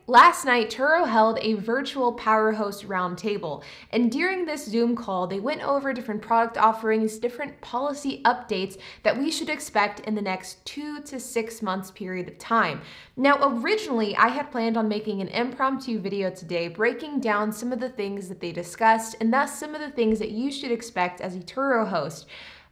Last night, Turo held a virtual Power Host roundtable, and during this Zoom call, they went over different product offerings, different policy updates that we should expect in the next 2 to 6 months period of time. Now, originally, I had planned on making an impromptu video today breaking down some of the things that they discussed, and thus some of the things that you should expect as a Turo host.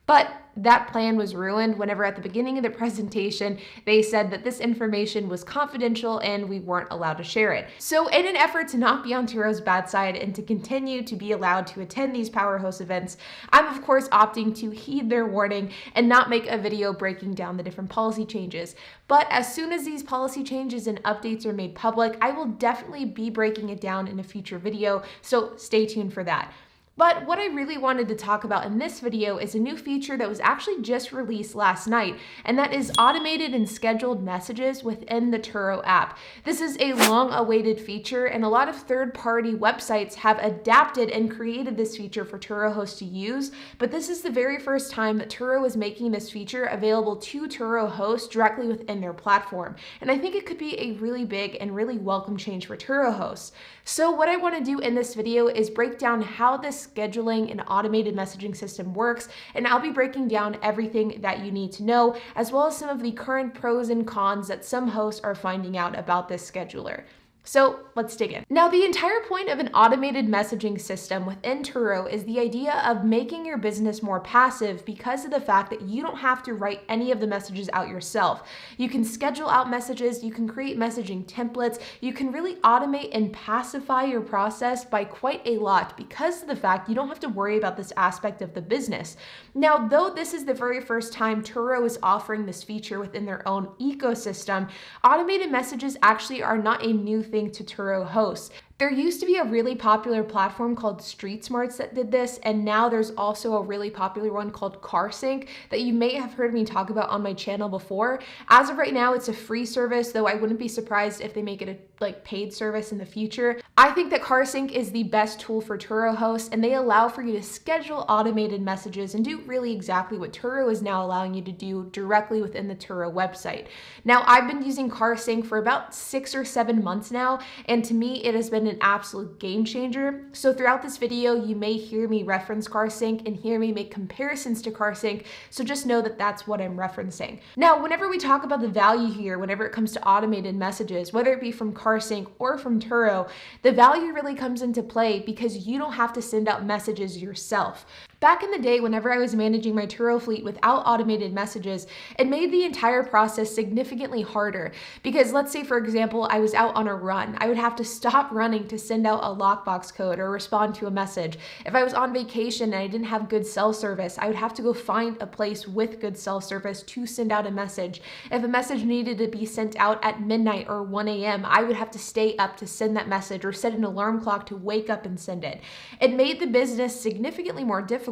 But that plan was ruined whenever at the beginning of the presentation, they said that this information was confidential and we weren't allowed to share it. So in an effort to not be on Turo's bad side and to continue to be allowed to attend these Power Host events, I'm of course opting to heed their warning and not make a video breaking down the different policy changes. But as soon as these policy changes and updates are made public, I will definitely be breaking it down in a future video, so stay tuned for that. But what I really wanted to talk about in this video is a new feature that was actually just released last night, and that is automated and scheduled messages within the Turo app. This is a long-awaited feature, and a lot of third-party websites have adapted and created this feature for Turo hosts to use, but this is the very first time that Turo is making this feature available to Turo hosts directly within their platform. And I think it could be a really big and really welcome change for Turo hosts. So what I want to do in this video is break down how this scheduling and automated messaging system works, and I'll be breaking down everything that you need to know, as well as some of the current pros and cons that some hosts are finding out about this scheduler. So let's dig in. Now, the entire point of an automated messaging system within Turo is the idea of making your business more passive because of the fact that you don't have to write any of the messages out yourself. You can schedule out messages, you can create messaging templates, you can really automate and pacify your process by quite a lot because of the fact you don't have to worry about this aspect of the business. Now, though this is the very first time Turo is offering this feature within their own ecosystem, automated messages actually are not a new thing to Turo hosts. There used to be a really popular platform called Street Smarts that did this, and now there's also a really popular one called CarSync that you may have heard me talk about on my channel before. As of right now, it's a free service, though I wouldn't be surprised if they make it a paid service in the future. I think that CarSync is the best tool for Turo hosts, and they allow for you to schedule automated messages and do really exactly what Turo is now allowing you to do directly within the Turo website. Now, I've been using CarSync for about 6 or 7 months now, and to me, it has been an absolute game changer. So throughout this video, you may hear me reference CarSync and hear me make comparisons to CarSync, so just know that that's what I'm referencing. Now, whenever we talk about the value here, whenever it comes to automated messages, whether it be from CarSync or from Turo, the value really comes into play because you don't have to send out messages yourself. Back in the day, whenever I was managing my Turo fleet without automated messages, it made the entire process significantly harder because let's say, for example, I was out on a run. I would have to stop running to send out a lockbox code or respond to a message. If I was on vacation and I didn't have good cell service, I would have to go find a place with good cell service to send out a message. If a message needed to be sent out at midnight or 1 a.m., I would have to stay up to send that message or set an alarm clock to wake up and send it. It made the business significantly more difficult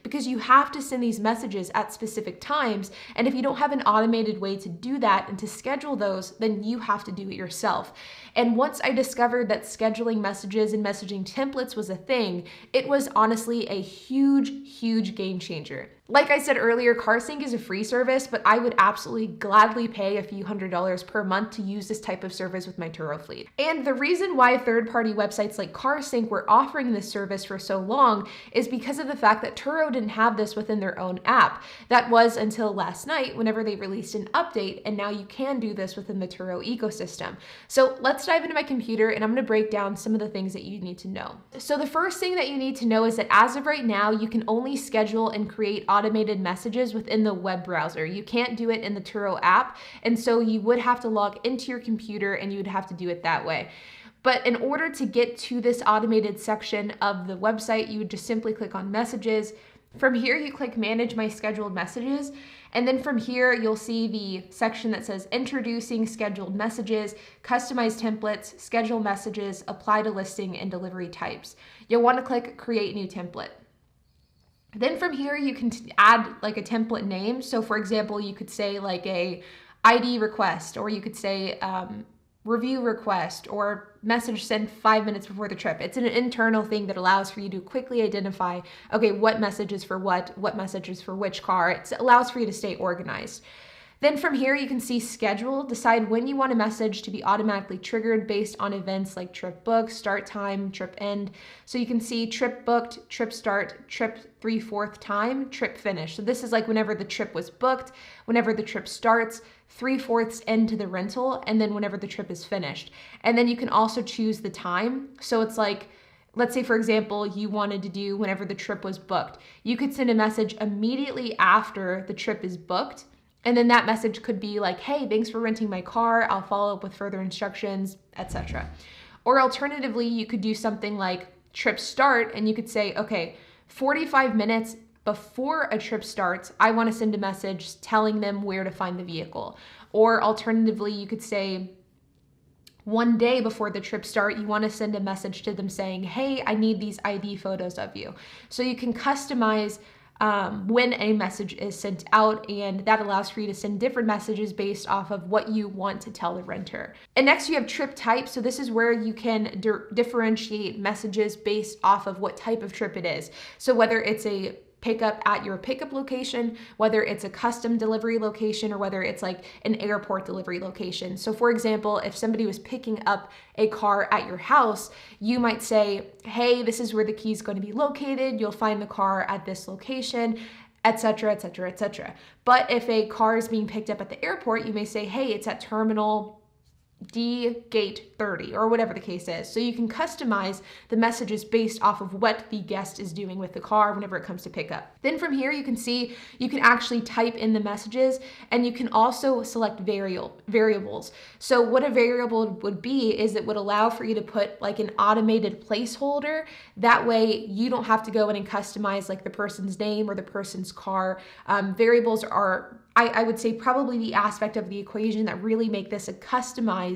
because you have to send these messages at specific times, and if you don't have an automated way to do that and to schedule those, then you have to do it yourself. And once I discovered that scheduling messages and messaging templates was a thing, it was honestly a huge game changer. Like I said earlier, CarSync is a free service, but I would absolutely gladly pay a few $100s per month to use this type of service with my Turo fleet. And the reason why third-party websites like CarSync were offering this service for so long is because of the fact that Turo didn't have this within their own app. That was until last night whenever they released an update, and now you can do this within the Turo ecosystem. So let's dive into my computer and I'm going to break down some of the things that you need to know. So the first thing that you need to know is that as of right now, you can only schedule and create automated messages within the web browser. You can't do it in the Turo app, and so you would have to log into your computer and you would have to do it that way. But in order to get to this automated section of the website, you would just simply click on messages. From here, you click manage my scheduled messages. And then from here, you'll see the section that says introducing scheduled messages, customize templates, schedule messages, apply to listing and delivery types. You'll want to click create new template. Then from here, you can add like a template name. So for example, you could say like a ID request, or you could say review request, or message sent 5 minutes before the trip. It's an internal thing that allows for you to quickly identify, okay, what message is for what message is for which car. It allows for you to stay organized. Then from here, you can see schedule, decide when you want a message to be automatically triggered based on events like trip booked, start time, trip end. So you can see trip booked, trip start, trip 3/4 time, trip finish. So this is like whenever the trip was booked, whenever the trip starts, 3/4 end to the rental, and then whenever the trip is finished. And then you can also choose the time. So it's like, let's say, for example, you wanted to do whenever the trip was booked. You could send a message immediately after the trip is booked. And then that message could be like, hey, thanks for renting my car. I'll follow up with further instructions, etc. Or alternatively, you could do something like trip start, and you could say, okay, 45 minutes before a trip starts, I want to send a message telling them where to find the vehicle. Or alternatively, you could say, one day before the trip start, you want to send a message to them saying, hey, I need these ID photos of you. So you can customize when a message is sent out, and that allows for you to send different messages based off of what you want to tell the renter. And next you have trip type. So this is where you can differentiate messages based off of what type of trip it is. So whether it's a pickup at your pickup location, whether it's a custom delivery location, or whether it's like an airport delivery location. So for example, if somebody was picking up a car at your house, you might say, hey, this is where the key is going to be located. You'll find the car at this location, etc., etc., etc. But if a car is being picked up at the airport, you may say, hey, it's at terminal D gate 30, or whatever the case is. So you can customize the messages based off of what the guest is doing with the car whenever it comes to pickup. Then from here, you can see you can actually type in the messages, and you can also select variables. So what a variable would be is it would allow for you to put like an automated placeholder. That way you don't have to go in and customize like the person's name or the person's car. Variables are, I would say, probably the aspect of the equation that really make this a customized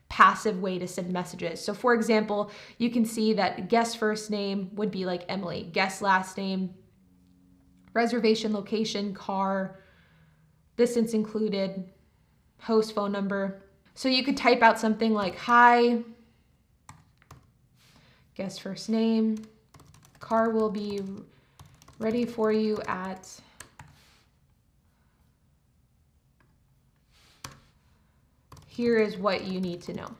passive way to send messages. So for example, you can see that guest first name would be like Emily, guest last name, reservation location, car, distance included, host phone number. So you could type out something like, hi, guest first name, car will be ready for you at here is what you need to know.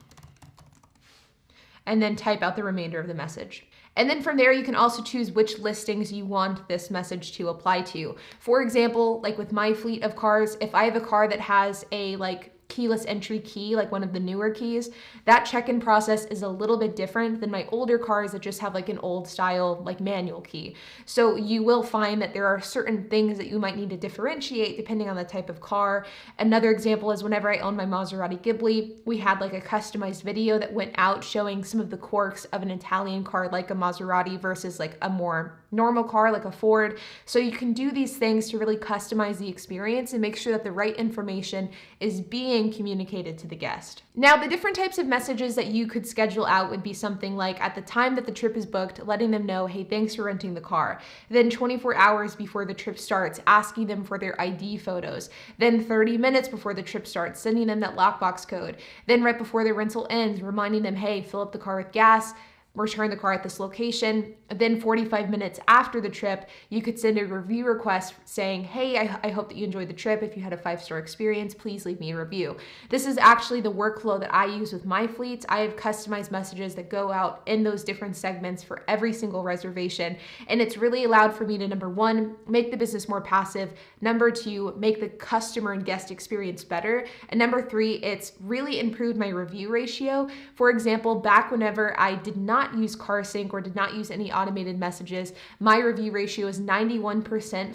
And then type out the remainder of the message. And then from there, you can also choose which listings you want this message to apply to. For example, like with my fleet of cars, if I have a car that has a like keyless entry key, like one of the newer keys, that check-in process is a little bit different than my older cars that just have like an old style like manual key. So you will find that there are certain things that you might need to differentiate depending on the type of car. Another example is whenever I owned my Maserati Ghibli, we had like a customized video that went out showing some of the quirks of an Italian car like a Maserati versus like a more normal car like a Ford. So you can do these things to really customize the experience and make sure that the right information is being communicated to the guest. Now, the different types of messages that you could schedule out would be something like at the time that the trip is booked, letting them know, hey, thanks for renting the car. Then 24 hours before the trip starts, asking them for their ID photos. Then 30 minutes before the trip starts, sending them that lockbox code. Then right before the rental ends, reminding them, hey, fill up the car with gas, return the car at this location. Then 45 minutes after the trip, you could send a review request saying, hey, I hope that you enjoyed the trip. If you had a 5-star experience, please leave me a review. This is actually the workflow that I use with my fleets. I have customized messages that go out in those different segments for every single reservation. And it's really allowed for me to, number one, make the business more passive. Number two, make the customer and guest experience better. And number three, it's really improved my review ratio. For example, back whenever I did not use CarSync or did not use any automated messages, my review ratio is 91%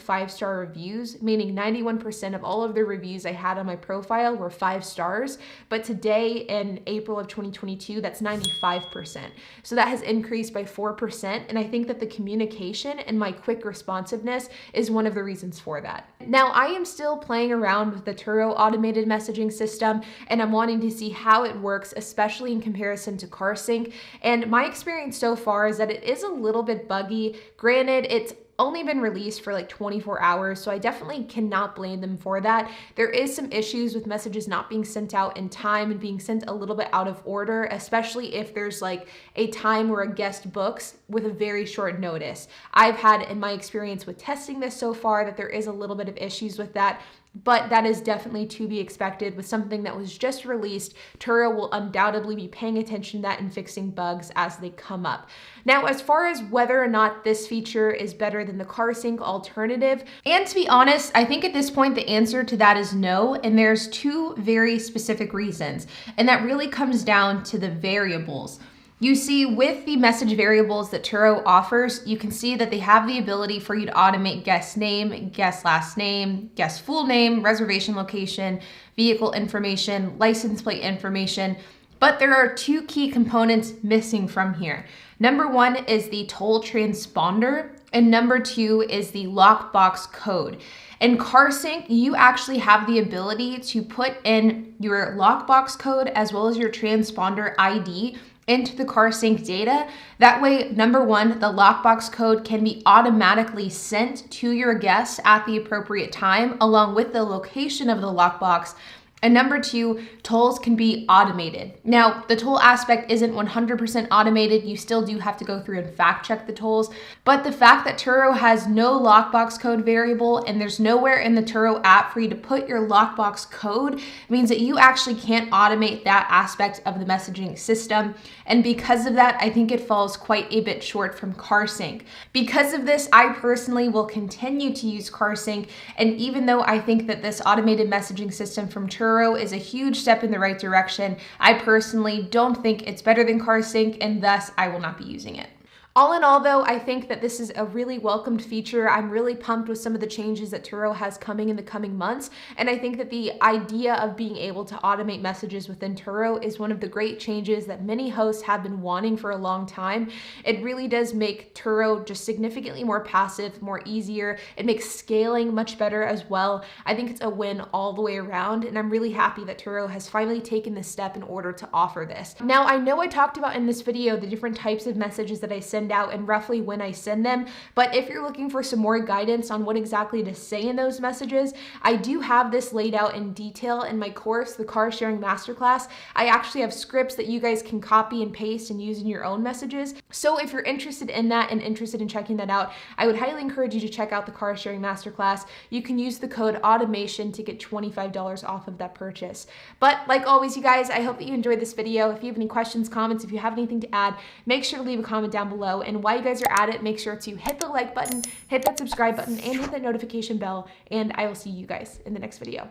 5-star reviews, meaning 91% of all of the reviews I had on my profile were 5 stars. But today in April of 2022, that's 95%. So that has increased by 4%. And I think that the communication and my quick responsiveness is one of the reasons for that. Now, I am still playing around with the Turo automated messaging system, and I'm wanting to see how it works, especially in comparison to CarSync. And my experience so far is that it is a little bit buggy. Granted, it's only been released for like 24 hours, so I definitely cannot blame them for that. There is some issues with messages not being sent out in time and being sent a little bit out of order, especially if there's like a time where a guest books with a very short notice. I've had in my experience with testing this so far that there is a little bit of issues with that. but that is definitely to be expected with something that was just released. Turo will undoubtedly be paying attention to that and fixing bugs as they come up. Now, as far as whether or not this feature is better than the car sync alternative, and to be honest, I think at this point the answer to that is no, and there's two very specific reasons, and that really comes down to the variables. You see, with the message variables that Turo offers, you can see that they have the ability for you to automate guest name, guest last name, guest full name, reservation location, vehicle information, license plate information, but there are two key components missing from here. Number one is the toll transponder, and number two is the lockbox code. In CarSync, you actually have the ability to put in your lockbox code as well as your transponder ID into the CarSync data. That way, number one, the lockbox code can be automatically sent to your guests at the appropriate time, along with the location of the lockbox. And number two, tolls can be automated. Now, the toll aspect isn't 100% automated. You still do have to go through and fact check the tolls. But the fact that Turo has no lockbox code variable and there's nowhere in the Turo app for you to put your lockbox code means that you actually can't automate that aspect of the messaging system. And because of that, I think it falls quite a bit short from CarSync. Because of this, I personally will continue to use CarSync. And even though I think that this automated messaging system from Turo is a huge step in the right direction, I personally don't think it's better than CarSync, and thus I will not be using it. All in all, though, I think that this is a really welcomed feature. I'm really pumped with some of the changes that Turo has coming in the coming months, and I think that the idea of being able to automate messages within Turo is one of the great changes that many hosts have been wanting for a long time. It really does make Turo just significantly more passive, more easier. It makes scaling much better as well. I think it's a win all the way around, and I'm really happy that Turo has finally taken this step in order to offer this. Now, I know I talked about in this video the different types of messages that I send out and roughly when I send them, but if you're looking for some more guidance on what exactly to say in those messages, I do have this laid out in detail in my course, the Car Sharing Masterclass. I actually have scripts that you guys can copy and paste and use in your own messages. So if you're interested in that and interested in checking that out, I would highly encourage you to check out the Car Sharing Masterclass. You can use the code automation to get $25 off of that purchase. But like always, you guys, I hope that you enjoyed this video. If you have any questions, comments, if you have anything to add, make sure to leave a comment down below. And while you guys are at it, make sure to hit the like button, hit that subscribe button, and hit that notification bell. And I will see you guys in the next video.